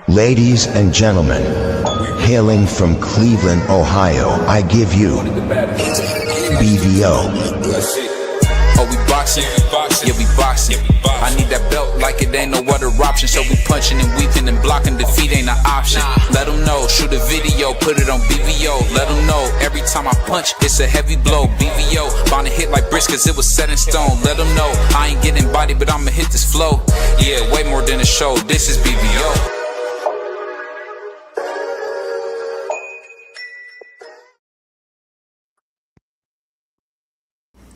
Ladies and gentlemen, hailing from Cleveland, Ohio, I give you BVO. Oh, we boxing? Yeah, we boxing. I need that belt like it ain't no other option. So we punching and weaving and blocking. Defeat ain't an option. Let them know. Shoot a video, put it on BVO. Let them know. Every time I punch, it's a heavy blow. BVO, bound to hit like bricks cause it was set in stone. Let them know. I ain't getting body, but I'ma hit this flow. Yeah, way more than a show. This is BVO.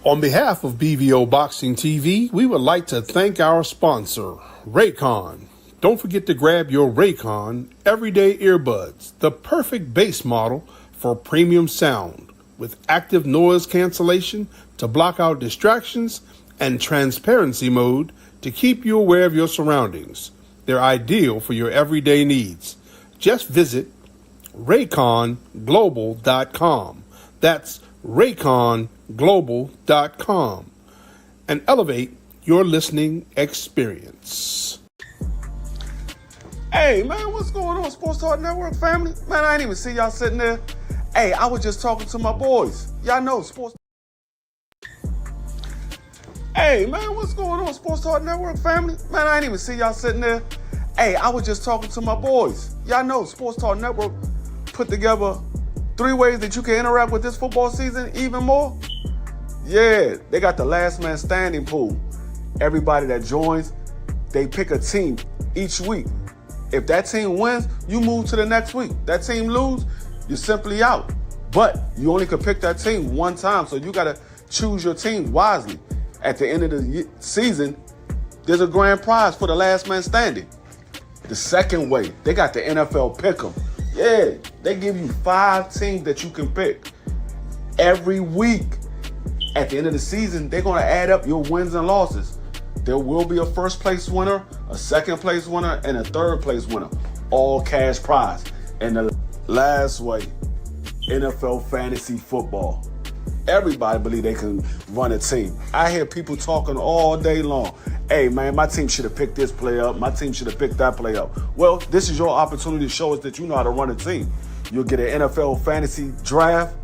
On behalf of BVO Boxing TV, we would like to thank our sponsor, Raycon. Don't forget to grab your Raycon Everyday Earbuds, the perfect bass model for premium sound, with active noise cancellation to block out distractions and transparency mode to keep you aware of your surroundings. They're ideal for your everyday needs. Just visit rayconglobal.com. That's rayconglobal.com and elevate your listening experience. Hey man, what's going on, Sports Talk Network family? Man, I ain't even see y'all sitting there. Hey, I was just talking to my boys. Y'all know Sports. Hey man, what's going on, Sports Talk Network family? Man, I ain't even see y'all sitting there. Hey, I was just talking to my boys. Y'all know Sports Talk Network put together 3 ways that you can interact with this football season even more. Yeah, they got the last man standing pool. Everybody that joins, they pick a team each week. If that team wins, you move to the next week. That team lose, you're simply out. But you only can pick that team one time, so you gotta choose your team wisely. At the end of the season, there's a grand prize for the last man standing. The second way, they got the NFL Pick'em. Yeah, they give you 5 teams that you can pick every week. At the end of the season, they're going to add up your wins and losses. There will be a first place winner, a second place winner, and a third place winner. All cash prize. And the last way, NFL fantasy football. Everybody believe they can run a team. I hear people talking all day long. Hey man, my team should have picked this player up. My team should have picked that player up. Well, this is your opportunity to show us that you know how to run a team. You'll get an NFL fantasy draft.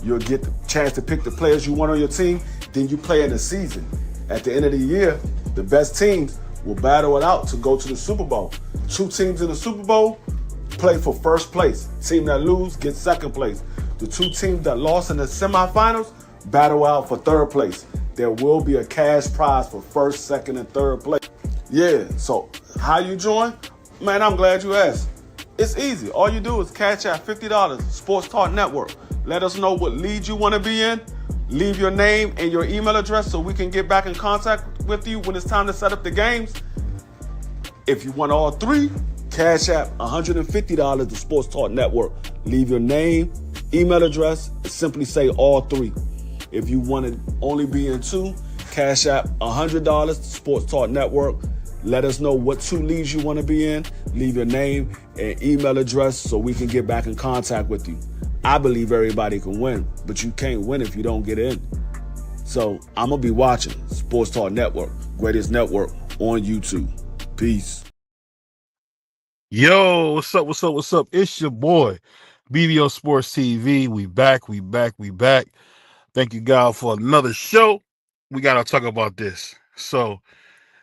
You'll get the chance to pick the players you want on your team. Then you play in the season. At the end of the year, the best teams will battle it out to go to the Super Bowl. 2 teams in the Super Bowl play for first place. Team that lose gets second place. The 2 teams that lost in the semifinals battle out for third place. There will be a cash prize for first, second, and third place. Yeah, so how you join? Man, I'm glad you asked. It's easy. All you do is cash out $50, Sports Talk Network. Let us know what league you want to be in. Leave your name and your email address so we can get back in contact with you when it's time to set up the games. If you want all 3, cash out $150 to Sports Talk Network. Leave your name, email address, and simply say all 3. If you want to only be in 2, cash out $100 to Sports Talk Network. Let us know what 2 leagues you want to be in. Leave your name and email address so we can get back in contact with you. I believe everybody can win, but you can't win if you don't get in. So I'm going to be watching Sports Talk Network, greatest network on YouTube. Peace. Yo, what's up? It's your boy, BVO Sports TV. We back. Thank you, God, for another show. We got to talk about this. So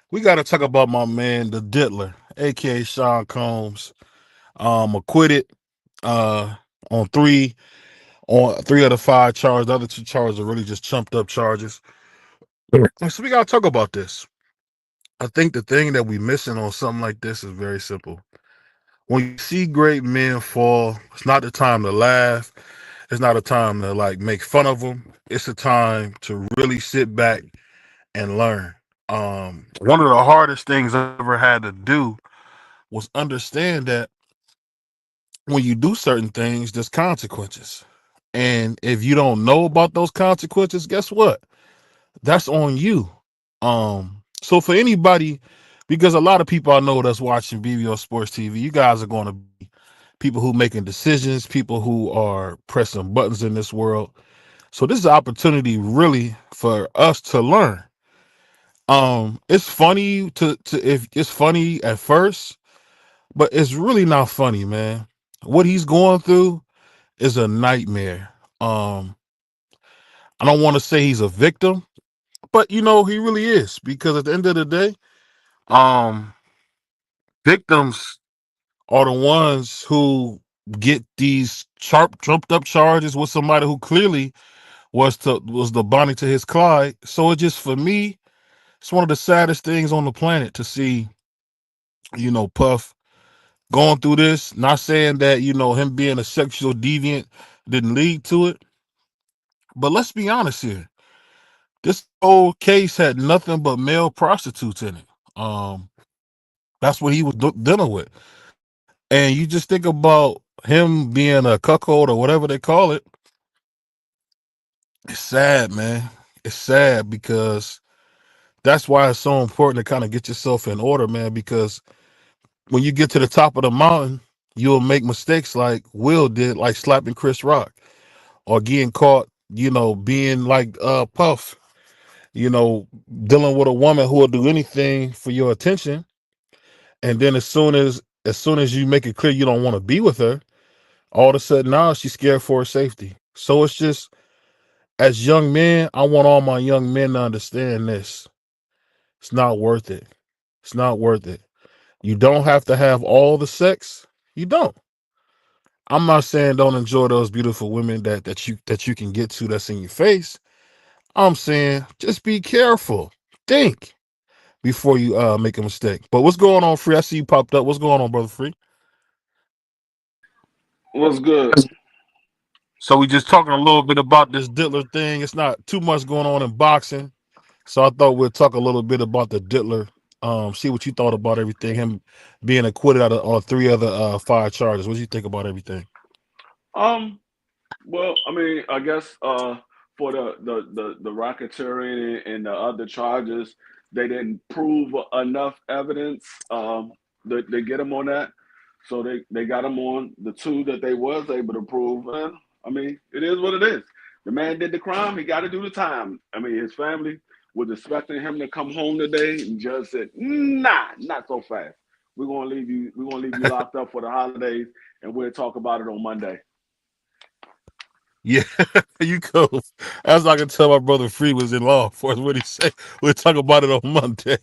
we got to talk about my man, the Diddler, a.k.a. Sean Combs, acquitted on 3 of the 5 charges. The other 2 charges are really just chumped up charges. So we got to talk about this. I think the thing that we missing on something like this is very simple. When you see great men fall, it's not the time to laugh. It's not a time to make fun of them. It's a time to really sit back and learn. One of the hardest things I ever had to do was understand that when you do certain things, there's consequences. And if you don't know about those consequences, guess what? That's on you. So for anybody, because a lot of people I know that's watching BVO Sports TV, you guys are going to be people who making decisions, people who are pressing buttons in this world. So this is an opportunity really for us to learn. It's funny if it's funny at first, but it's really not funny, man. What he's going through is a nightmare. Um, I don't want to say he's a victim, but he really is, because at the end of the day, um, victims are the ones who get these sharp, trumped up charges with somebody who clearly was the Bonnie to his Clyde. So it just, for me, it's one of the saddest things on the planet to see, Puff going through this. Not saying that him being a sexual deviant didn't lead to it, but let's be honest here. This whole case had nothing but male prostitutes in it. Um, that's what he was dealing with, and you just think about him being a cuckold or whatever they call it. It's sad, man. It's sad, because that's why it's so important to kind of get yourself in order, man. Because when you get to the top of the mountain, you'll make mistakes like Will did, like slapping Chris Rock, or getting caught, being like Puff, dealing with a woman who will do anything for your attention. And then as soon as you make it clear you don't want to be with her, all of a sudden now she's scared for her safety. So it's just, as young men, I want all my young men to understand this. It's not worth it. It's not worth it. You don't have to have all the sex. You don't. I'm not saying don't enjoy those beautiful women that you can get to that's in your face. I'm saying just be careful. Think before you make a mistake. But what's going on, Free? I see you popped up. What's going on, brother Free? What's good? So we just talking a little bit about this Dittler thing. It's not too much going on in boxing. So I thought we'd talk a little bit about the Dittler. See what you thought about everything. Him being acquitted out of on 3 other 5 charges. What do you think about everything? Um, well, I mean, I guess for the racketeering and the other charges, they didn't prove enough evidence they get him on that. So they got him on the 2 that they was able to prove. And I mean, it is what it is. The man did the crime. He got to do the time. I mean, his family was expecting him to come home today, and judge said, "Nah, not so fast. We're gonna leave you. We're gonna leave you locked up for the holidays, and we'll talk about it on Monday." Yeah, you go. As I can tell, my brother Free was in law enforcement. What he say? We'll talk about it on Monday.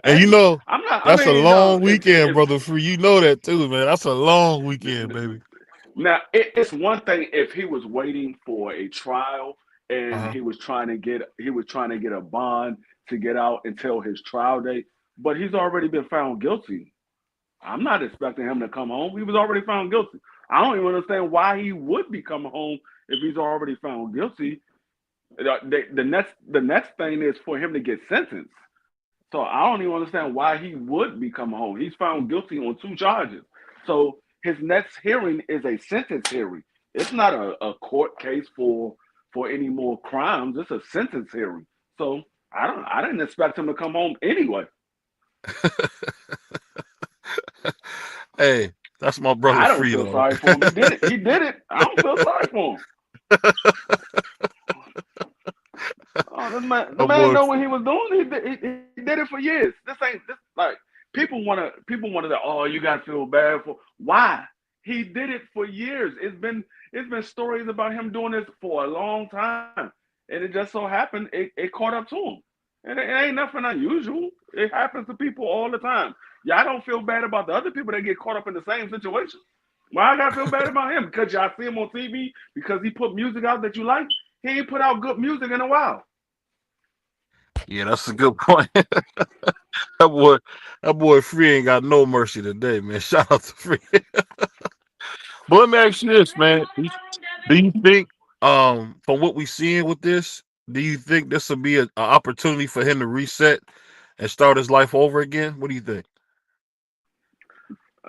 And Hey, I'm not. I that's a mean, no. long weekend, brother Free. You know that too, man. That's a long weekend, baby. Now it's one thing if he was waiting for a trial and Uh-huh. he was trying to get a bond to get out until his trial date, but he's already been found guilty. I'm not expecting him to come home. He was already found guilty. I don't even understand why he would be coming home if he's already found guilty. The next thing is for him to get sentenced. So I don't even understand why he would be coming home. He's found guilty on 2 charges. So his next hearing is a sentence hearing. It's not a court case for any more crimes. It's a sentence hearing. So I didn't expect him to come home anyway. Hey, that's my brother I don't Free, feel though. sorry for him. He did it. He did it. I don't feel sorry for him. Oh, the My man boy. know what he was doing. He did it for years. This ain't this like people wanna say, oh, you gotta feel bad for why? He did it for years. It's been stories about him doing this for a long time. And it just so happened it caught up to him. And it ain't nothing unusual. It happens to people all the time. Y'all don't feel bad about the other people that get caught up in the same situation. Why I gotta feel bad about him? Because y'all see him on TV because he put music out that you like? He ain't put out good music in a while. Yeah, that's a good point. That boy Free ain't got no mercy today, man. Shout out to Free. But let me ask you this, man. Do you think, from what we seeing with this, do you think this will be a opportunity for him to reset and start his life over again? What do you think?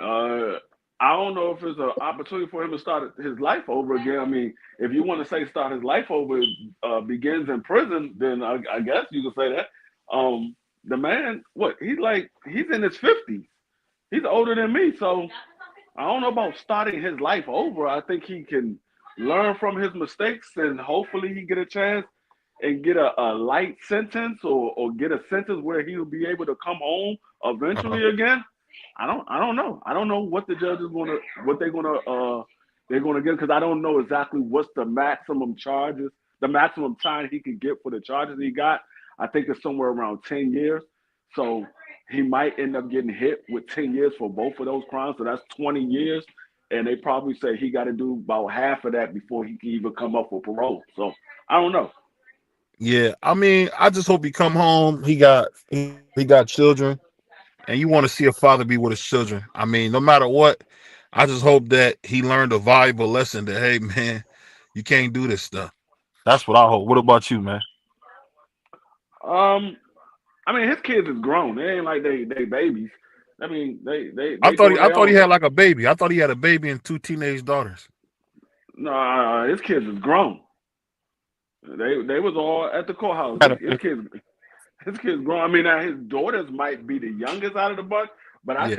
Uh, I don't know if it's an opportunity for him to start his life over again. I mean, if you want to say start his life over begins in prison, then I guess you could say that. The man, what he's in his 50s. He's older than me, so I don't know about starting his life over. I think he can learn from his mistakes and hopefully he get a chance and get a light sentence or get a sentence where he'll be able to come home Uh-huh. eventually again. I don't know. I don't know what the judge is gonna what they're gonna get because I don't know exactly what's the maximum charges, the maximum time he can get for the charges he got. I think it's somewhere around 10 years. So he might end up getting hit with 10 years for both of those crimes. So that's 20 years. And they probably say he got to do about half of that before he can even come up for parole. So I don't know. Yeah, I mean, I just hope he come home. He got children, and you want to see a father be with his children. I mean, no matter what, I just hope that he learned a valuable lesson that hey, man, you can't do this stuff. That's what I hope. What about you, man? Um, I mean, his kids is grown. They ain't like they babies. I mean, I they thought he, doing I their thought he own. had like a baby. I thought he had a baby and two teenage daughters. No, his kids is grown. They was all at the courthouse. Had His kids grown. I mean, now his daughters might be the youngest out of the bunch, but yeah,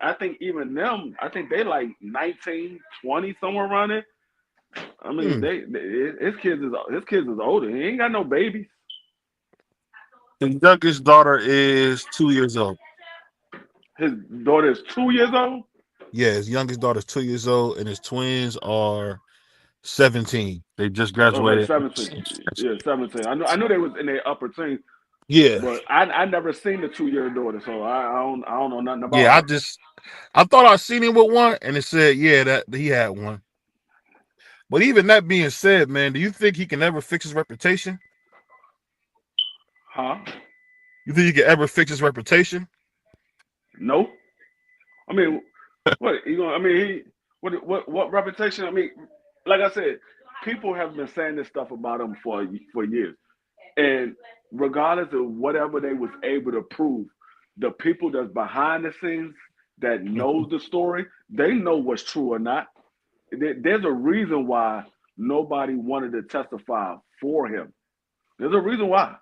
I think even them, I think they like 19, 20 somewhere around it. I mean, hmm. his kids is older. He ain't got no babies. His youngest daughter is 2 years old. His daughter is 2 years old. Yeah, his youngest daughter is 2 years old, and his twins are 17. They just Okay, graduated. 17. Yeah, 17. I knew they was in their upper teens, Yeah, but I never seen the 2 year daughter, so I don't know nothing about yeah. I her. just I thought I seen him with one, and it said yeah that he had one. But even that being said, man, do you think he can ever fix his reputation? Huh? You think he can ever fix his reputation? No. I mean, what you gonna? I mean, what reputation? I mean, like I said, people have been saying this stuff about him for years, and regardless of whatever they was able to prove, the people that's behind the scenes that knows the story, they know what's true or not. There's a reason why nobody wanted to testify for him. There's a reason why.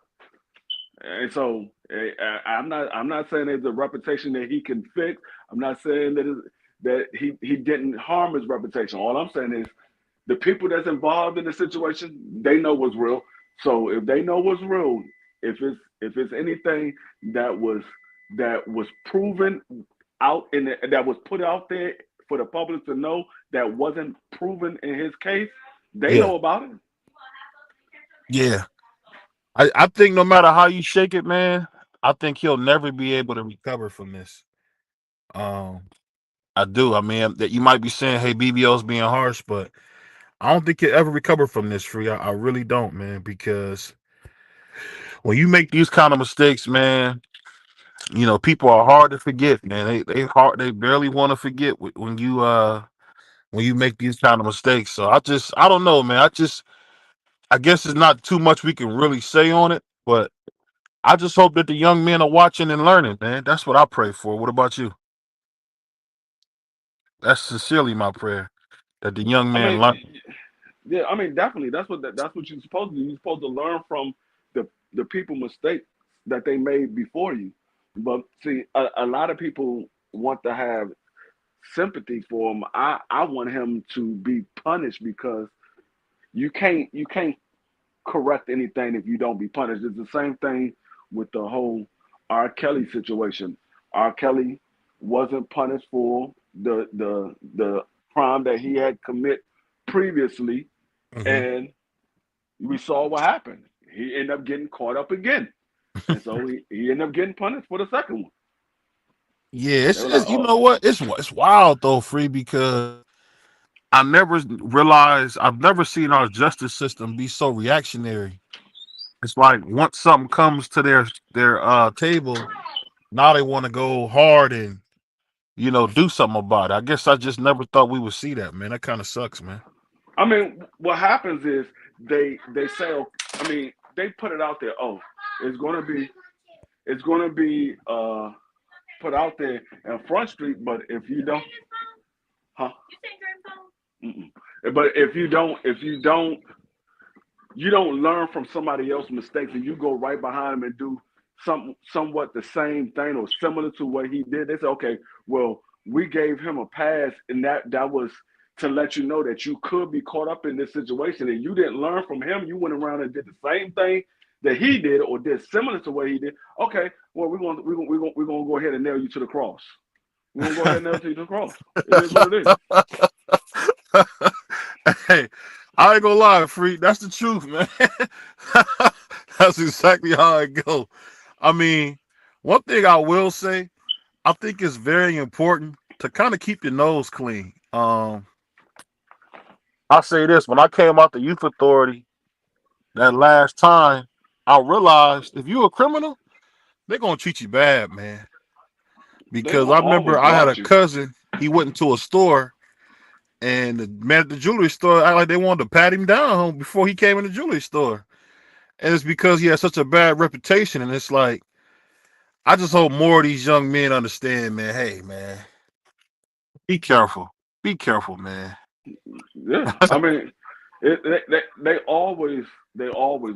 And so I'm not saying there's a reputation that he can fix. I'm not saying that he didn't harm his reputation. All I'm saying is the people that's involved in the situation, they know what's real. So if they know what's real, if it's anything that was proven out that was put out there for the public to know that wasn't proven in his case, they Yeah, know about it. yeah. I think no matter how you shake it, man, I think he'll never be able to recover from this. Um, I do. I mean, that you might be saying, "Hey, BBO's being harsh," but I don't think he'll ever recover from this. Free, I really don't, man. Because when you make these kind of mistakes, man, people are hard to forget, man. They barely want to forget when you make these kind of mistakes. So I don't know, man. I guess it's not too much we can really say on it, but I just hope that the young men are watching and learning, man. That's what I pray for. What about you? That's sincerely my prayer that the young I man mean, learn. yeah, I mean, definitely. That's what you're supposed to do. You're supposed to learn from the people mistakes that they made before you. But see, a lot of people want to have sympathy for him. I want him to be punished because you can't correct anything if you don't be punished. It's the same thing with the whole R. Kelly situation. R. Kelly wasn't punished for the crime that he had commit previously, Hmm. and we saw what happened. He ended up getting caught up again, and so he ended up getting punished for the second one. Yeah, They were like, you oh, know what? It's wild though, Free, because I never realized I've never seen our justice system be so reactionary. It's like once something comes to their table, now they want to go hard and do something about it. I guess I just never thought we would see that, man. That kind of sucks, man. I mean, what happens is they say, oh, I mean, they put it out there. Oh, it's gonna be it's gonna be put out there in Front Street, but if you don't, huh? Mm-mm. But if you don't learn from somebody else's mistakes and you go right behind them and do somewhat the same thing or similar to what he did, they say, okay, well, we gave him a pass, and that was to let you know that you could be caught up in this situation, and you didn't learn from him. You went around and did the same thing that he did or did similar to what he did. Okay, well, we're gonna go ahead and nail you to the cross. We're gonna go ahead and nail to the cross. It is what it is. Hey, I ain't gonna lie, freak. That's the truth, man. That's exactly how it go. I mean, one thing I will say, I think it's very important to kind of keep your nose clean. I say this when I came out the youth authority that last time, I realized if you're a criminal, they're gonna treat you bad, man. They Because gonna I remember always I had a watch you. cousin. He went into a store, and the man at the jewelry store act like they wanted to pat him down before he came in the jewelry store. And it's because he had such a bad reputation. And it's like, I just hope more of these young men understand, man. Hey, man, be careful. Be careful, man. Yeah, I mean, they always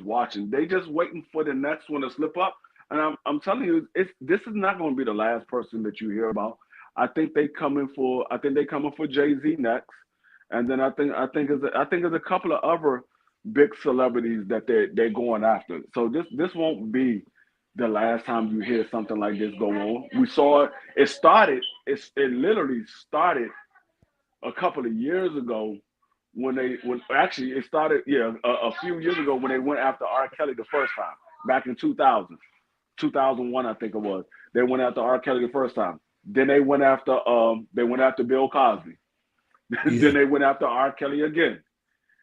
watching. They just waiting for the next one to slip up. And I'm telling you, this is not going to be the last person that you hear about. I think they coming for Jay-Z next, and then I think there's a couple of other big celebrities that they're going after. So this won't be the last time you hear something like this go on. We saw it. It literally started a couple of years ago when actually it started a few years ago when they went after R. Kelly the first time back in 2001 I think it was. They went after R. Kelly the first time. Then they went after Bill Cosby. Yeah. Then they went after R. Kelly again,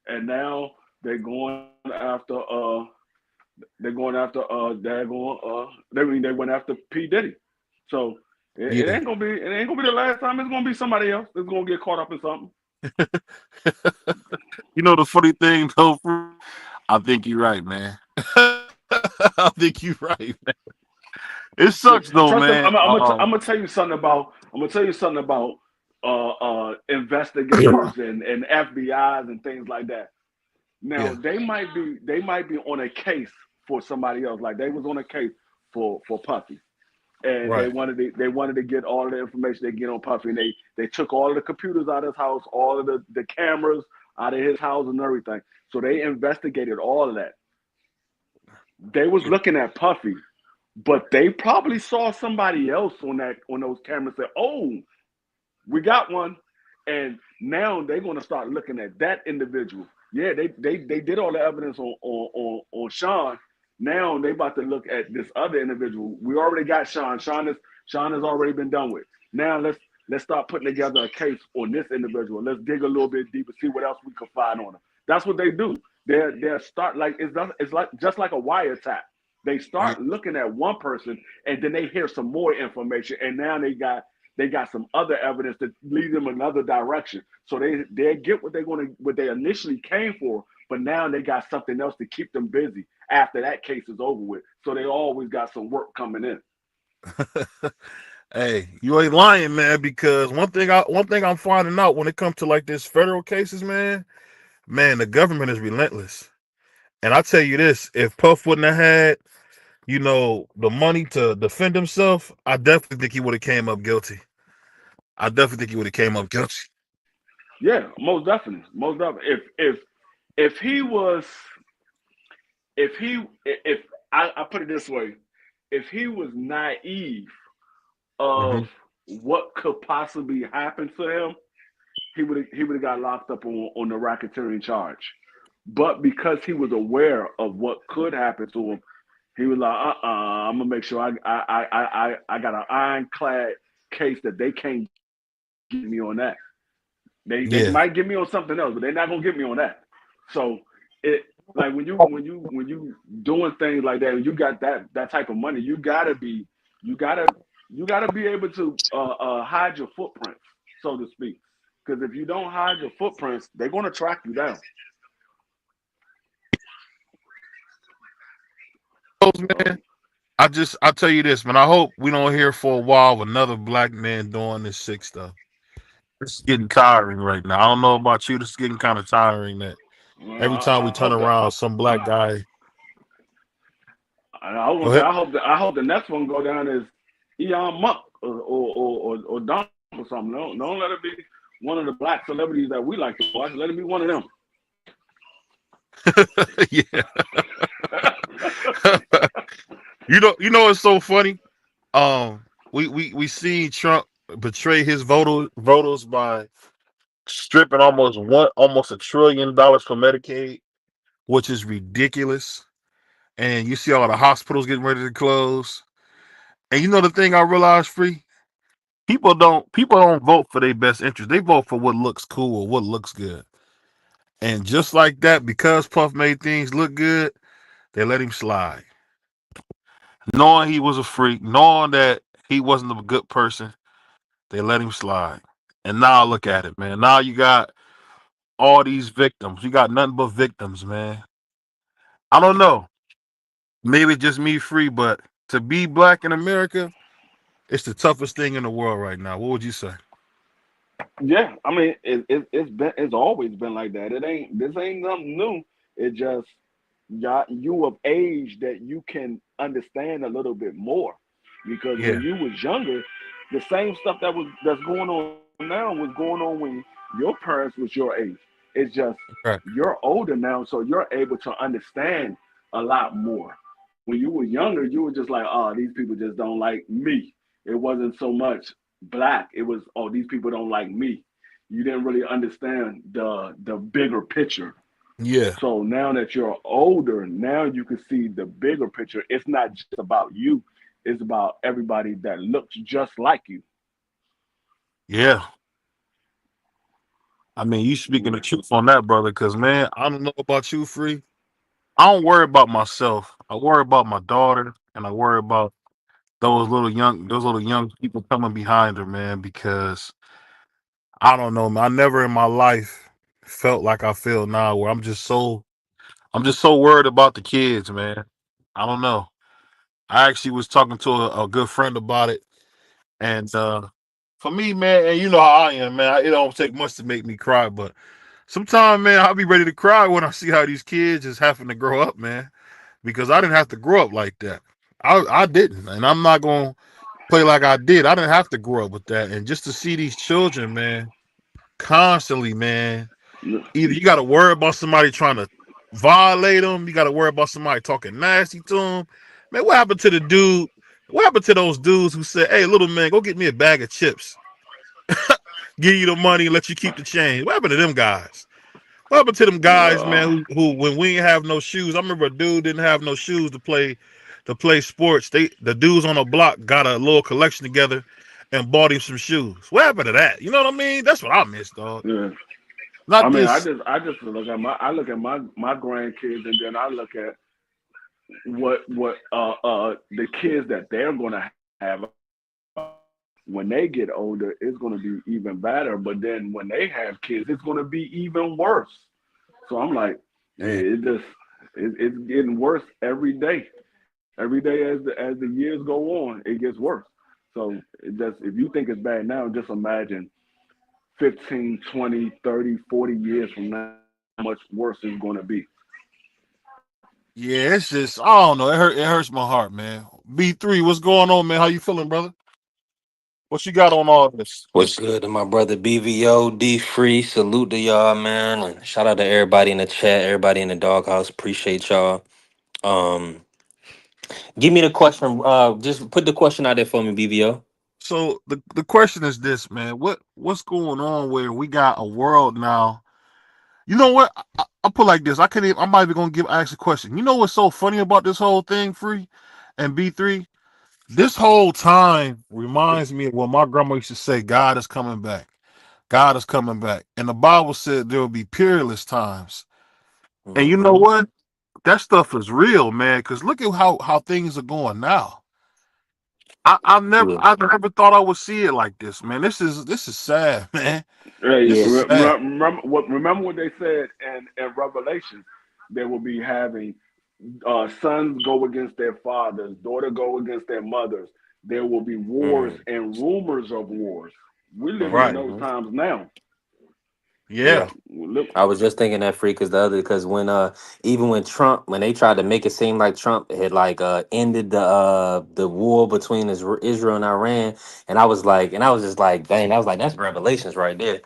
and now they're going after they went after P Diddy. So Yeah. it ain't gonna be the last time. It's gonna be somebody else that's gonna get caught up in something. You know the funny thing though, Fruit? I think you're right, man. I think you're right, man. It sucks though, Trust them. man. I'm gonna tell you something about. Investigators and FBI's and things like that. Now Yeah. they might be on a case for somebody else. Like they was on a case for Puffy, and Right. they wanted to get all the information they get on Puffy, and they took all of the computers out of his house, all of the cameras out of his house and everything. So they investigated all of that. They was Yeah. looking at Puffy, but they probably saw somebody else on those cameras. Said, "Oh, we got one," and now they're going to start looking at that individual. Yeah, they did all the evidence on Sean. Now they about to look at this other individual. We already got Sean. Sean has already been done with. Now let's start putting together a case on this individual. Let's dig a little bit deeper, see what else we can find on him. That's what they do. They're start like it's like just like a wiretap. They Yeah. start looking at one person and then they hear some more information, and now they got some other evidence to lead them another direction. So they get what they initially came for, but now they got something else to keep them busy after that case is over with. So they always got some work coming in. Hey, you ain't lying, man. Because one thing I'm finding out when it comes to like this federal cases, man, the government is relentless. And I tell you this: if Puff wouldn't have had, the money to defend himself, I definitely think he would have came up guilty. I definitely think he would have came up guilty. Yeah, most definitely, most definitely. If he was if I put it this way, if he was naive Hmm. of what could possibly happen to him, he would have got locked up on the racketeering charge. But because he was aware of what could happen to him, he was like, I'm gonna make sure I got an ironclad case that they can't get me on that. They Yeah, might get me on something else, but they're not gonna get me on that. So it like when you doing things like that, and you got that type of money, you gotta you gotta be able to hide your footprints, so to speak. Because if you don't hide your footprints, they're gonna track you down. So man. I tell you this, man. I hope we don't hear for a while of another black man doing this sick stuff. It's getting tiring right now. I don't know about you. This is getting kind of tiring. That every time we I turn hope that around, some black guy. I was Go gonna say ahead. I hope the next one go down as Elon Musk or Donald or something. Don't let it be one of the black celebrities that we like to watch. Let it be one of them. Yeah. You know it's so funny. We seen Trump. betray his voters by stripping almost $1 trillion from Medicaid, which is ridiculous. And you see all the hospitals getting ready to close. And you know the thing I realized, free people don't vote for their best interest. They vote for what looks cool or what looks good. And just like that, because Puff made things look good, they let him slide, knowing he was a freak, knowing that he wasn't a good person. They let him slide. And now look at it, man. Now you got all these victims. You got nothing but victims, man. I don't know. Maybe it's just me free, but to be black in America, it's the toughest thing in the world right now. What would you say? Yeah, I mean, it's always been like that. This ain't nothing new. It just got you of age that you can understand a little bit more, because when Yeah. you was younger, the same stuff that's going on now was going on when your parents was your age. It's just Right. you're older now, so you're able to understand a lot more. When you were younger, you were just like, oh, these people just don't like me. It wasn't so much black. It was, oh, these people don't like me. You didn't really understand the bigger picture. Yeah. So now that you're older, now you can see the bigger picture. It's not just about you, it's about everybody that looks just like you. Yeah. I mean, you speaking the truth on that, brother, because man, I don't know about you, free. I don't worry about myself. I worry about my daughter and I worry about those little young people coming behind her, man, because I don't know, man. I never in my life felt like I feel now where I'm just so worried about the kids, man. I don't know. I actually was talking to a good friend about it. And for me, man, and you know how I am, man. It don't take much to make me cry, but sometimes, man, I'll be ready to cry when I see how these kids is having to grow up, man. Because I didn't have to grow up like that. I didn't, and I'm not gonna play like I did. I didn't have to grow up with that, and just to see these children, man, constantly, man. Either you got to worry about somebody trying to violate them, you got to worry about somebody talking nasty to them. Man, what happened to the dude? What happened to those dudes who said, "Hey, little man, go get me a bag of chips, give you the money, and let you keep the change"? What happened to them guys? What happened to them guys, Uh, man? Who when we didn't have no shoes? I remember a dude didn't have no shoes to play sports. The dudes on the block got a little collection together and bought him some shoes. What happened to that? You know what I mean? That's what I miss, dog. yeah. I Not mean, this. I just look at my grandkids, and then I look at what the kids that they're gonna have when they get older. It's gonna be even better. But then when they have kids, it's gonna be even worse. So I'm like, Yeah. hey, it's getting worse every day. Every day as the years go on, it gets worse. So if you think it's bad now, just imagine 15, 20, 30, 40 years from now, how much worse it's going to be. Yeah, it's just I don't know. It hurts my heart, man. B3, what's going on, man? How you feeling, brother? What you got on all this? What's good to my brother BVO D Free? Salute to y'all, man. And shout out to everybody in the chat, everybody in the doghouse. Appreciate y'all. Um, Give me the question. Just put the question out there for me, BVO. So the question is this, man. What's going on where we got a world now? You know what? I put like this. I can't even, I'm not even gonna ask a question. You know what's so funny about this whole thing, free and B3? This whole time reminds me of what my grandma used to say, God is coming back. God is coming back. And the Bible said there will be peerless times. And you know Hmm. what? That stuff is real, man. Because look at how things are going now. Yeah, I never thought I would see it like this, man. This is sad, man. Hey, This yeah, is sad. remember what they said in Revelation? They will be having sons go against their fathers, daughter go against their mothers. There will be wars mm, and rumors of wars. We're living in Right. those hmm, times now. yeah. Yeah. Look, I was just thinking that free because when even when Trump when they tried to make it seem like Trump had like ended the war between Israel and Iran, and I was just like, dang, I was like, that's revelations right there.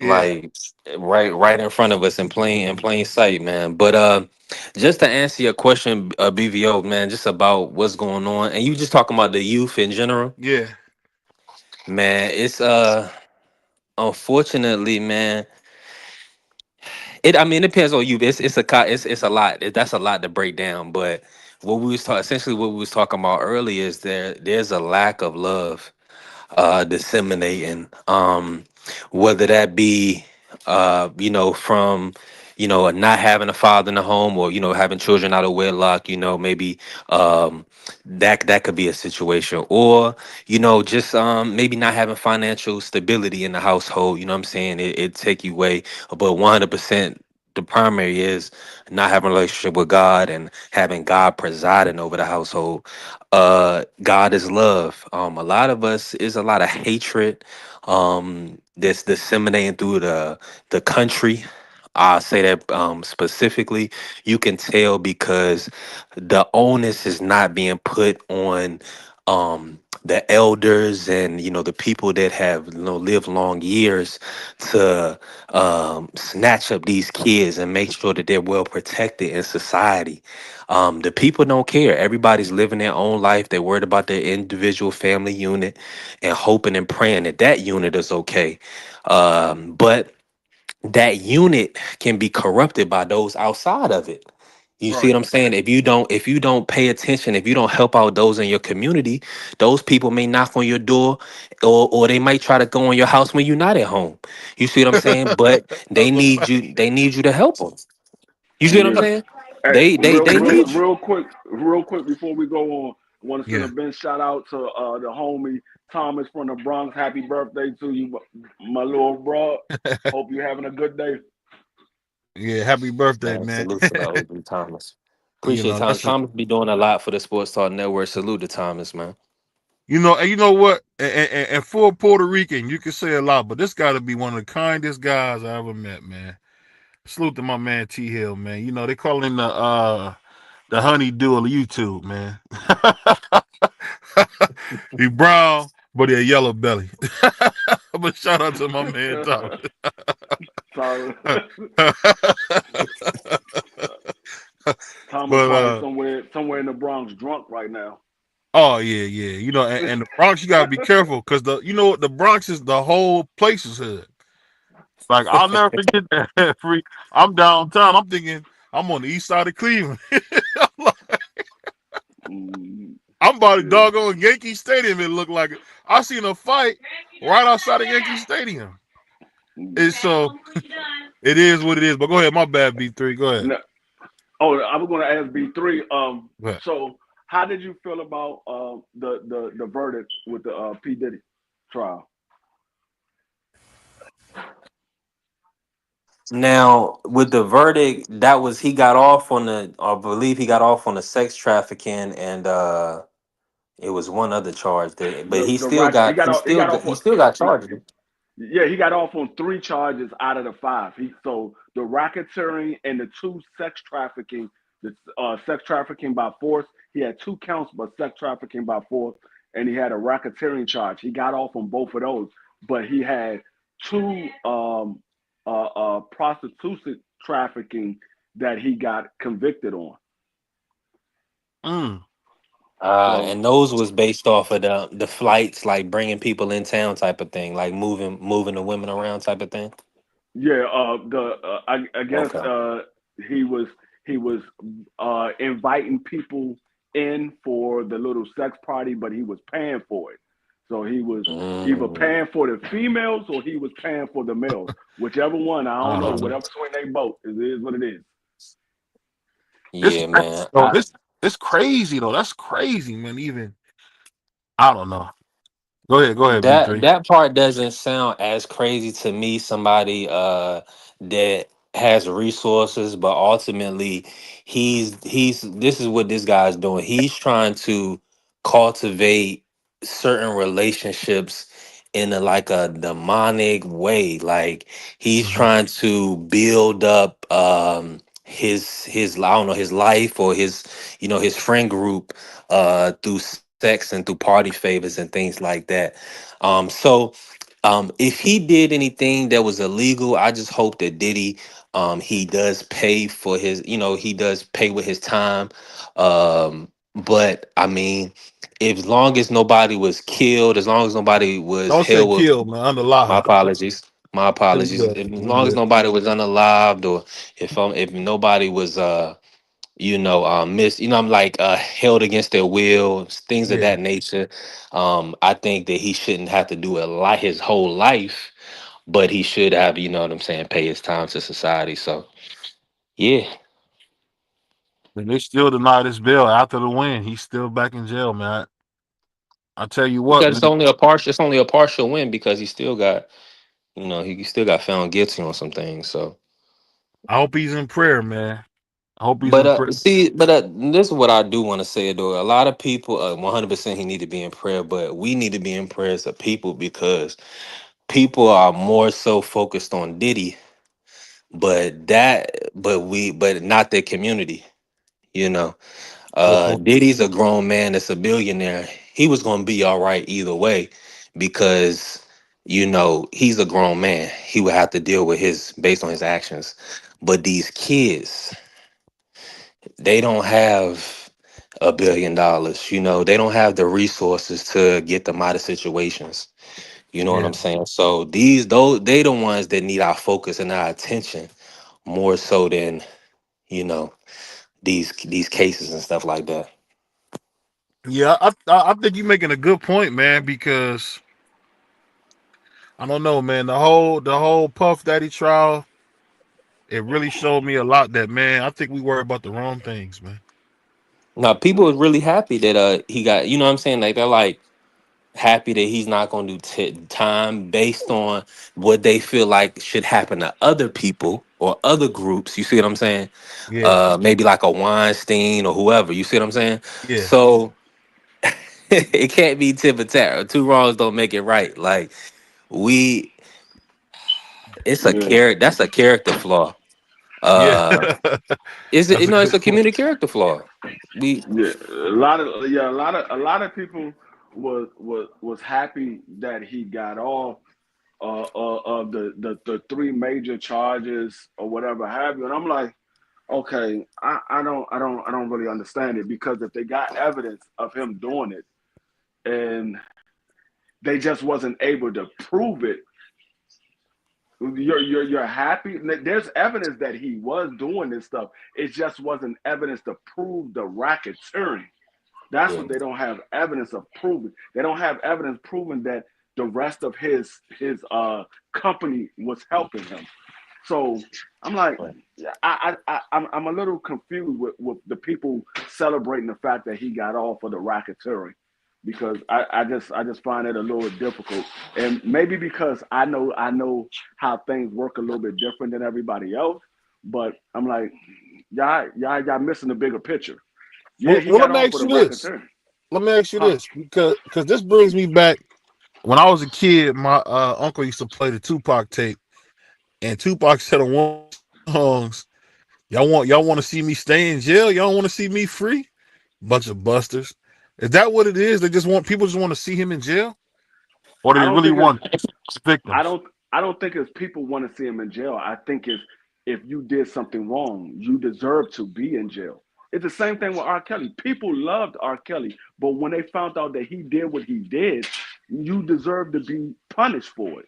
Yeah. Like right in front of us in plain sight, man. But just to answer your question, BVO, man, just about what's going on, and you just talking about the youth in general. Yeah. Man, it's unfortunately, man, it I mean it depends on you. It's a lot. That's a lot to break down. But what we was talking essentially what we was talking about earlier is there's a lack of love disseminating, whether that be from not having a father in the home, or having children out of wedlock, maybe that could be a situation, or just maybe not having financial stability in the household. You know what I'm saying? It take you away, but 100%, the primary is not having a relationship with God and having God presiding over the household. God is love. A lot of us is a lot of hatred that's disseminating through the country. I say that specifically. You can tell because the onus is not being put on the elders and the people that have lived long years to snatch up these kids and make sure that they're well protected in society. The people don't care. Everybody's living their own life. They're worried about their individual family unit and hoping and praying that that unit is okay. But that unit can be corrupted by those outside of it. You see Right. what I'm saying? If you don't pay attention, if you don't help out those in your community, those people may knock on your door, or they might try to go in your house when you're not at home. You see what I'm saying? But That's they a need fact. you. They need you to help them. You see what I'm Yeah. saying? Hey, They need you. real quick before we go on, I want to send a Yeah, big shout out to the homie Thomas from the Bronx. Happy birthday to you, my little bro. Hope you're having a good day. yeah. Happy birthday, Man, man. salute to the OG Thomas. Appreciate Thomas. That's a Thomas be doing a lot for the Sports Talk Network. Salute to Thomas, man. and you know what? And for a Puerto Rican, you can say a lot, but this got to be one of the kindest guys I ever met, man. Salute to my man T Hill, man. They call him the honeydew of YouTube, man. He brown, but he a yellow belly. But shout out to my man Thomas. Sorry. Thomas But probably somewhere in the Bronx drunk right now. oh yeah, yeah. And the Bronx, you gotta be careful because the Bronx is the whole place is hood. Like I'll never forget that. Free. I'm downtown. I'm thinking I'm on the east side of Cleveland. Mm, I'm by the yeah. doggone Yankee Stadium. It looked like it. I seen a fight right outside of Yankee Stadium. Mm. It's so it is what it is. But go ahead, my bad, B3. Go ahead. No, oh, I was going to ask B3. Go ahead. So how did you feel about the verdict with the P Diddy trial? Now, with the verdict, that was he got off on I believe he got off on the sex trafficking, and it was one other charge that, but The racket he got off he on still got he, charged. yeah, he got off on three charges out of the five. So the racketeering and the two sex trafficking, the sex trafficking by force. He had two counts, but sex trafficking by force, and he had a racketeering charge. He got off on both of those, but he had two prostitution trafficking that he got convicted on. Mm. So And those was based off of the flights, like bringing people in town type of thing, like moving the women around type of thing. yeah, I guess Okay. he was he was inviting people in for the little sex party, but he was paying for it. So he was either Mm, paying for the females or he was paying for the males. Whichever one, I don't know. Uh, mm, Whatever swing they boat, it is what it is. it's yeah, crazy, man. though. It's crazy though. That's crazy, man. Even I don't know. Go ahead, B3. That part doesn't sound as crazy to me. Somebody that has resources, but ultimately he's this is what this guy's doing. He's trying to cultivate certain relationships in like a demonic way. Like he's Mm-hmm. trying to build up his I don't know, his life, or his friend group through sex and through party favors and things like that. If he did anything that was illegal, I just hope that Diddy, he does pay for he does pay with his time. But I mean, as long as nobody was killed, as long as nobody was Don't say held with, kill, man. my Unalive. apologies, my You apologies. good. As You long as good. nobody was unalived, or if nobody was I'm like held against their will, things of Yeah. that nature. I think that he shouldn't have to do it like his whole life, but he should have, you know what I'm saying, pay his time to society. So yeah. And they still denied his bail after the win. He's still back in jail, man. I tell you what, Because man. it's only a partial win because he still got, he still got found guilty on some things. So, I hope he's in prayer, man. I hope he's but in prayer. this is what I do want to say though. A lot of people, 100% he need to be in prayer, but we need to be in prayer as a people because people are more so focused on Diddy, but not their community. You know, Well, Diddy's a grown man that's a billionaire. He was gonna be all right either way because he's a grown man. He would have to deal with his based on his actions. But these kids, they don't have $1 billion. They don't have the resources to get them out of situations. You know what yeah. I'm saying? So those they the ones that need our focus and our attention more so than you know these cases and stuff like that. Yeah, I think you're making a good point, man, because I don't know, man. The whole Puff Daddy trial, it really showed me a lot that, man, I think we worry about the wrong things, man. Now people are really happy that he got, you know what I'm saying, like they're like happy that he's not going to do time based on what they feel like should happen to other people or other groups. You see what I'm saying? Yeah, Maybe like a Weinstein or whoever. You see what I'm saying? yeah. So it can't be tit for tat. Two wrongs don't make it right. Like we, it's a Yeah, character. That's a character flaw. Yeah. Uh, is it? That's a It's good a point. community character flaw. We yeah. A lot of people was happy that he got off of the three major charges or whatever have you. And I'm like, okay, I don't really understand it because if they got evidence of him doing it and they just wasn't able to prove it, you're happy. There's evidence that he was doing this stuff. It just wasn't evidence to prove the racketeering. That's yeah. what they don't have evidence of proving. They don't have evidence proving that the rest of his company was helping him. So I'm like, Right. I'm a little confused with the people celebrating the fact that he got off for the racketeering because I just find it a little difficult, and maybe because I know how things work a little bit different than everybody else, but I'm like, y'all missing the bigger picture. Yeah, Well, he well, let got me off for ask the you this. racketeering, Let me ask you huh? this because this brings me back when I was a kid. My uncle used to play the Tupac tape, and Tupac said on one of his songs, y'all want to see me stay in jail? Y'all want to see me free? Bunch of busters. Is that what it is? They just want people just want to see him in jail, or do I they don't really think it's want I victims? don't I don't think it's people want to see him in jail. I think it's if you did something wrong, you deserve to be in jail. It's the same thing with R. Kelly. People loved R. Kelly, but when they found out that he did what he did, you deserve to be punished for it.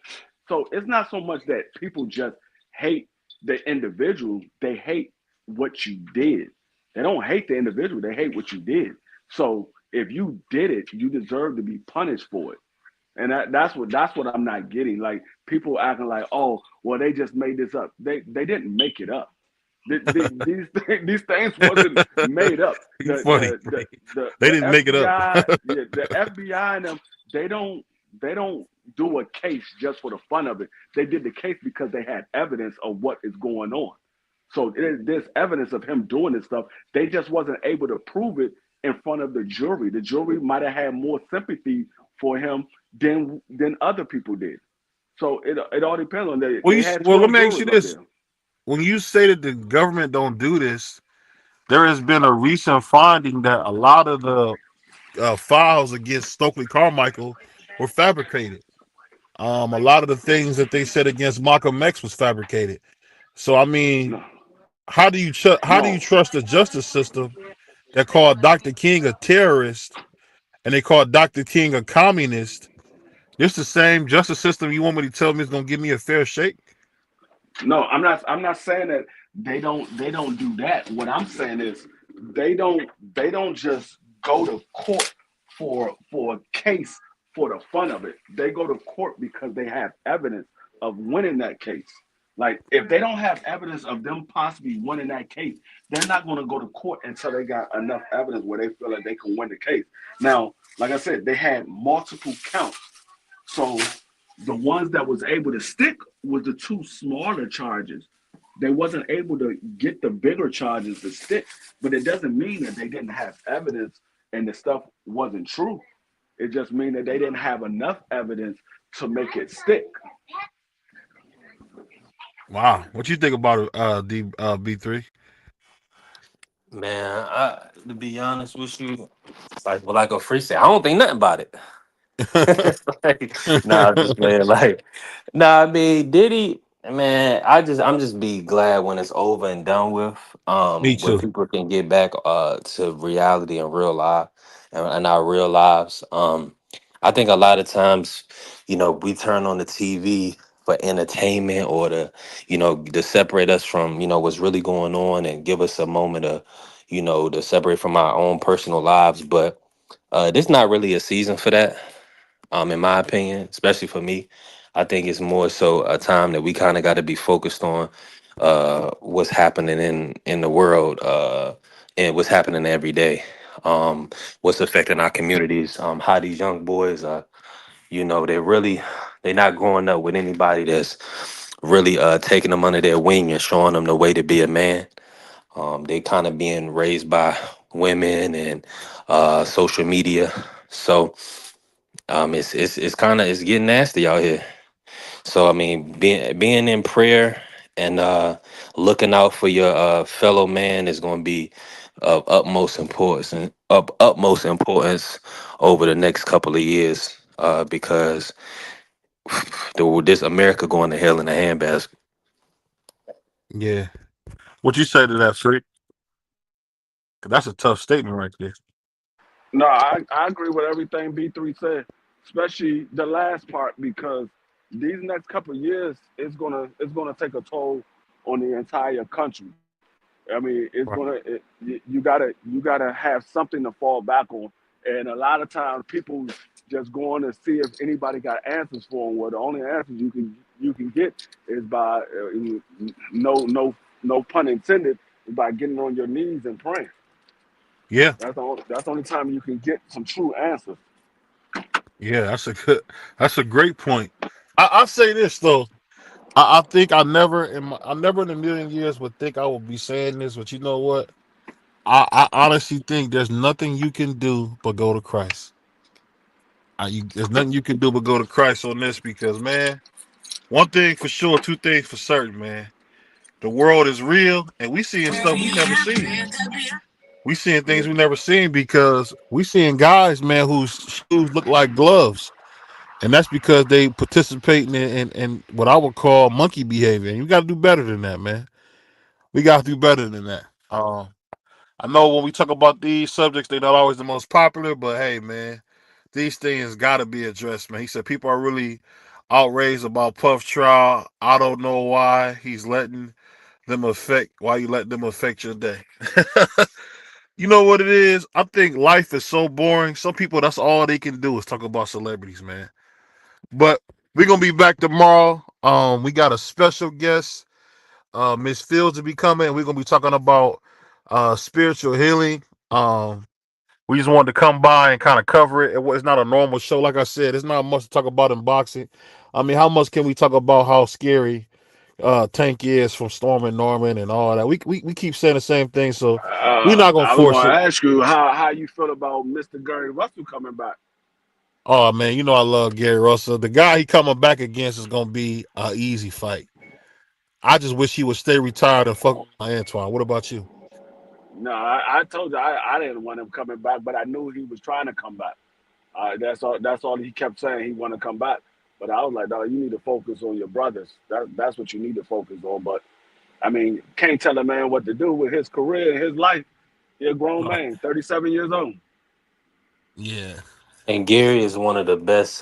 So it's not so much that people just hate the individual, they hate what you did. They don't hate the individual, they hate what you did. So if you did it, you deserve to be punished for it. And that's what I'm not getting. Like people acting like, oh, well, they just made this up. They didn't make it up. These things wasn't made up. You The funny, the the Frank. the, They the didn't make it up. FBI, yeah, the FBI and them, they don't they don't do a case just for the fun of it. They did the case because they had evidence of what is going on. So there's evidence of him doing this stuff. They just wasn't able to prove it in front of the jury. The jury might have had more sympathy for him than other people did. So it all depends on that. Well, They had let 12 me ask you jurors up this: there. when you say that the government don't do this, there has been a recent finding that a lot of the files against Stokely Carmichael were fabricated. A lot of the things that they said against Malcolm X was fabricated. So, I mean, No, how do you no, trust the justice system that called Dr. King a terrorist, and they call Dr. King a communist, this the same justice system you want me to tell me is gonna give me a fair shake? No, I'm not saying that they don't do that. What I'm saying is they don't just go to court for a case for the fun of it. They go to court because they have evidence of winning that case. Like if they don't have evidence of them possibly winning that case, they're not going to go to court until they got enough evidence where they feel like they can win the case. Now, like I said, they had multiple counts. So the ones that was able to stick was the two smaller charges. They wasn't able to get the bigger charges to stick, but it doesn't mean that they didn't have evidence and the stuff wasn't true. It just means that they didn't have enough evidence to make it stick. Wow. What you think about D B3? Man, to be honest with you, like a free say, I don't think nothing about it. Like, nah, I'm just playing. Like, nah, I mean, Diddy, man, I'm just be glad when it's over and done with. Me When too. people can get back to reality and real life and our real lives. I think a lot of times, we turn on the TV for entertainment or to separate us from what's really going on and give us a moment of to separate from our own personal lives, but this not really a season for that, in my opinion, especially for me. I think it's more so a time that we kind of got to be focused on what's happening in the world, and what's happening every day, what's affecting our communities, how these young boys are, they're not growing up with anybody that's really taking them under their wing and showing them the way to be a man. They kind of being raised by women and social media. So it's kind of it's getting nasty out here. So I mean, being in prayer and looking out for your fellow man is going to be of utmost importance over the next couple of years, because this America going to hell in a handbasket. Yeah. What you say to that, Freak? 'Cause that's a tough statement right there. No, I agree with everything B3 said, especially the last part because these next couple of years it's gonna take a toll on the entire country. I mean, Right. you gotta have something to fall back on, and a lot of times people just going to see if anybody got answers for them. Well, the only answers you can get is by no pun intended, is by getting on your knees and praying. Yeah. That's the only time you can get some true answers. Yeah. That's a great point. I say this though. I think I never in a million years would think I would be saying this, but you know what? I honestly think there's nothing you can do but go to Christ. There's nothing you can do but go to Christ on this because, man, one thing for sure, two things for certain, man. The world is real, and we seeing stuff we never seen. We seeing things we never seen because we seeing guys, man, whose shoes look like gloves, and that's because they participating in what I would call monkey behavior. And you got to do better than that, man. We got to do better than that. I know when we talk about these subjects, they're not always the most popular, but hey, man, these things got to be addressed, man. He said people are really outraged about Puff trial. I don't know why he's letting them affect why you let them affect your day. You know what it is? I think life is so boring. Some people that's all they can do is talk about celebrities, man. But we're gonna be back tomorrow. We got a special guest, Miss Fields, to be coming. We're gonna be talking about spiritual healing. We just wanted to come by and kind of cover it. It's not a normal show. Like I said, it's not much to talk about in boxing. I mean, how much can we talk about how scary Tank is from Stormin' Norman and all that? We keep saying the same thing, so we're not gonna I was force going it. to ask you how you feel about Mr. Gary Russell coming back. Oh man, you know I love Gary Russell. The guy he coming back against is gonna be an easy fight. I just wish he would stay retired and fuck my Antoine. What about you? No, I told you I didn't want him coming back, but I knew he was trying to come back. That's all he kept saying. He want to come back, but I was like, dog, you need to focus on your brothers. That's what you need to focus on. But I mean, can't tell a man what to do with his career and his life. He a grown Uh, man, 37 years old. yeah. And Gary is one of the best,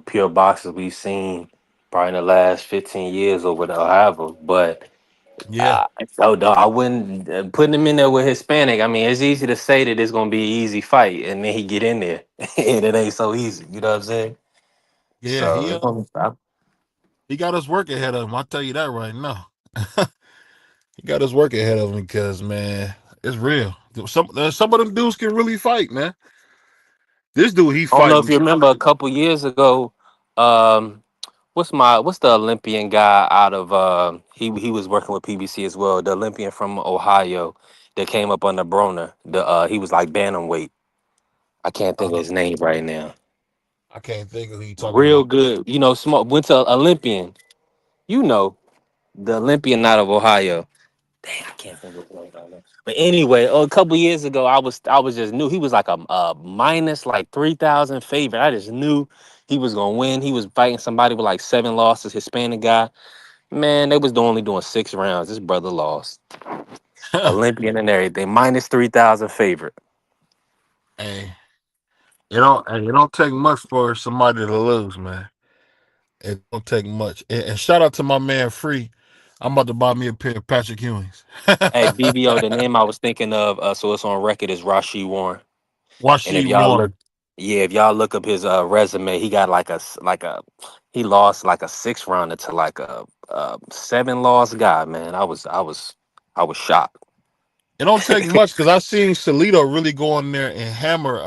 pure boxers we've seen probably in the last 15 years or whatever. But Yeah, no, dog, I wouldn't putting him in there with Hispanic. I mean, it's easy to say that it's gonna be an easy fight, and then he get in there, and it ain't so easy. You know what I'm saying? yeah, So it's gonna he got his work ahead of him. I'll tell you that right now. He got his work ahead of him because, man, it's real. Some of them dudes can really fight, man. This dude, he I don't know if fighting. you remember a couple years ago. Um, what's the Olympian guy out of he was working with PBC as well. The Olympian from Ohio that came up under Broner. He was like bantamweight. I can't think of Uh, his name right now. I can't think of who you talking Real about. good, small. Went to Olympian. You know the Olympian out of Ohio. Dang, I can't think of his name right now. But anyway, a couple years ago, I was just knew he was like a minus like 3,000 favorite. I just knew he was gonna win. He was fighting somebody with like 7 losses, Hispanic guy. Man, they was only doing 6 rounds. This brother lost. Olympian and everything. Minus 3,000 favorite. Hey, it don't take much for somebody to lose, man. It don't take much. And shout out to my man Free. I'm about to buy me a pair of Patrick Ewings. Hey, BVO, the name I was thinking of, so it's on record, is Rashid Warren. And Washi if y'all look, Warren. yeah, if y'all look up his resume, he got he lost like a 6 rounder to like a 7 loss guy. Man, I was shocked. It don't take much because I seen Salido really go in there and hammer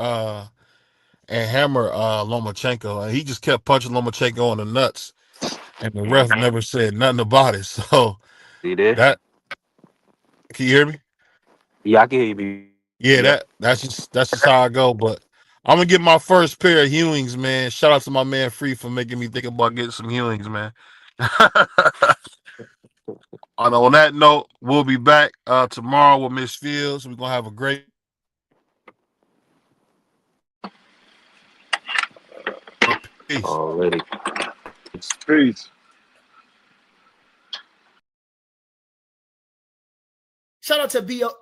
Lomachenko. And he just kept punching Lomachenko in the nuts. And the ref Mhm. never said nothing about it. So See there? that can you hear me? Yeah, I can hear you. Yeah, BVO. that's just how I go. But I'm gonna get my first pair of Hewings, man. Shout out to my man Free for making me think about getting some Hewings, man. On that note, we'll be back tomorrow with Miss Fields. We're gonna have a great peace. Already. Peace. Shout out to BO.